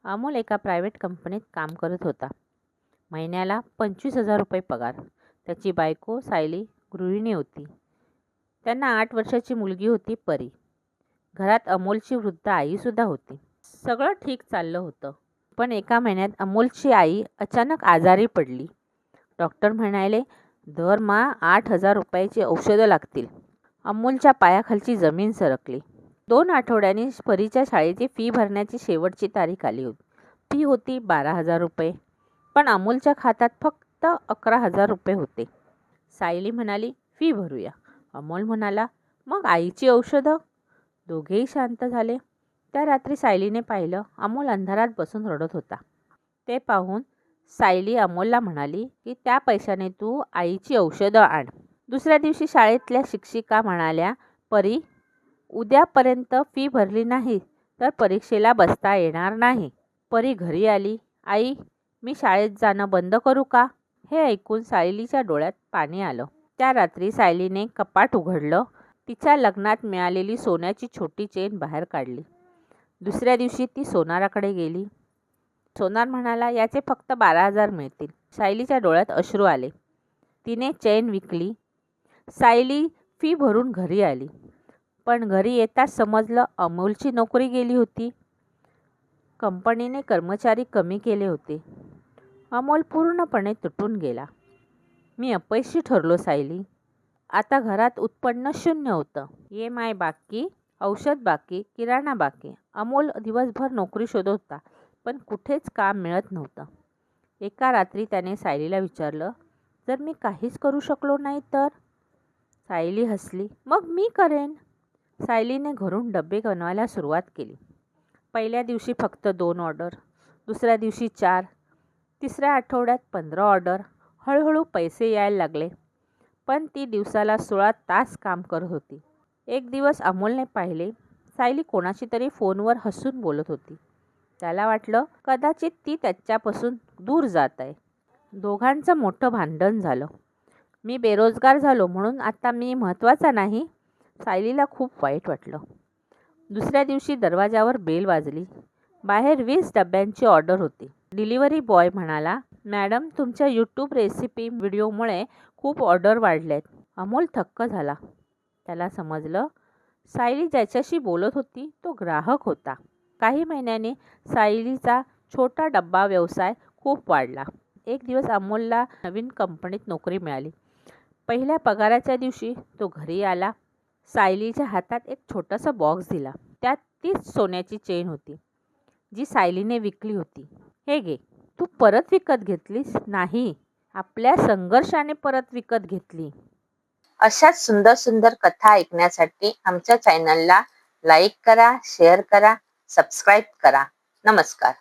अमोल एका प्रायव्हेट कंपनीत काम करत होता. महिन्याला 25,000 रुपये पगार. त्याची बायको सायली गृहिणी होती. त्यांना 8 वर्षाची मुलगी होती परी. घरात अमोलची वृद्ध आईसुद्धा होती. सगळं ठीक चाललं होतं. पण एका महिन्यात अमोलची आई अचानक आजारी पडली. डॉक्टर म्हणाले, दरमहा 8,000 रुपयाची औषधं लागतील. अमोलच्या पायाखालची जमीन सरकली. 2 आठवड्यांनी परीच्या शाळेची फी भरण्याची शेवटची तारीख आली होती. फी होती 12,000 रुपये. पण अमोलच्या खात्यात फक्त 11,000 रुपये होते. सायली म्हणाली, फी भरूया. अमोल म्हणाला, मग आईची औषधं? दोघेही शांत झाले. त्या रात्री सायलीने पाहिलं, अमोल अंधारात बसून रडत होता. ते पाहून सायली अमोलला म्हणाली की त्या पैशाने तू आईची औषधं आण. दुसऱ्या दिवशी शाळेतल्या शिक्षिका म्हणाल्या, परी, उद्यापर्यंत फी भरली नाही तर परीक्षेला बसता येणार नाही. परी घरी आली. आई, मी शाळेत जाणं बंद करू का? हे ऐकून सायलीच्या डोळ्यात पाणी आलं. त्या रात्री सायलीने कपाट उघडलं. तिच्या लग्नात मिळालेली सोन्याची छोटी चेन बाहेर काढली. दुसऱ्या दिवशी ती सोनाराकडे गेली. सोनार म्हणाला, याचे फक्त 12,000 मिळतील. सायलीच्या डोळ्यात अश्रू आले. तिने चेन विकली. सायली फी भरून घरी आली. पण घरी येताच समजलं, अमोलची नोकरी गेली होती. कंपनीने कर्मचारी कमी केले होते. अमोल पूर्णपणे तुटून गेला. मी अपयशी ठरलो सायली. आता घरात उत्पन्न शून्य होतं. EMI बाकी, औषध बाकी, किराणा बाकी. अमोल दिवसभर नोकरी शोधत होता, पण कुठेच काम मिळत नव्हतं. एका रात्री त्याने सायलीला विचारलं, जर मी काहीच करू शकलो नाही तर? सायली हसली, मग मी करेन. सायलीने घरून डबे बनवायला सुरुवात केली. पहिल्या दिवशी फक्त 2 ऑर्डर, दुसऱ्या दिवशी 4, तिसऱ्या आठवड्यात 15 ऑर्डर. हळूहळू पैसे यायला लागले. पण ती दिवसाला 16 तास काम करत होती. एक दिवस अमोलने पाहिले, सायली कोणाशी तरी फोनवर हसून बोलत होती. त्याला वाटलं, कदाचित ती त्याच्यापासून दूर जात आहे. दोघांचं मोठं भांडण झालं. मी बेरोजगार झालो म्हणून आता मी महत्त्वाचा नाही. सायलीला खूप वाईट वाटलं. दुसऱ्या दिवशी दरवाजावर बेल वाजली. बाहेर 20 डब्यांची ऑर्डर होती. डिलिव्हरी बॉय म्हणाला, मॅडम, तुमच्या यूट्यूब रेसिपी व्हिडिओमुळे खूप ऑर्डर वाढल्यात. अमोल थक्क झाला. त्याला समजलं, सायली ज्याच्याशी बोलत होती तो ग्राहक होता. काही महिन्यांनी सायलीचा छोटा डब्बा व्यवसाय खूप वाढला. एक दिवस अमोलला नवीन कंपनीत नोकरी मिळाली. पहिल्या पगाराच्या दिवशी तो घरी आला. सायलीच्या हातात एक छोटासा बॉक्स दिला. त्यात तीच सोन्याची चेन होती, जी सायलीने विकली होती. हे घे. तू परत विकत घेतलीस? नाही, आपल्या संघर्षाने परत विकत घेतली. अशाच सुंदर सुंदर कथा ऐकण्यासाठी आमच्या चॅनलला लाईक करा, शेअर करा, सबस्क्राईब करा. नमस्कार.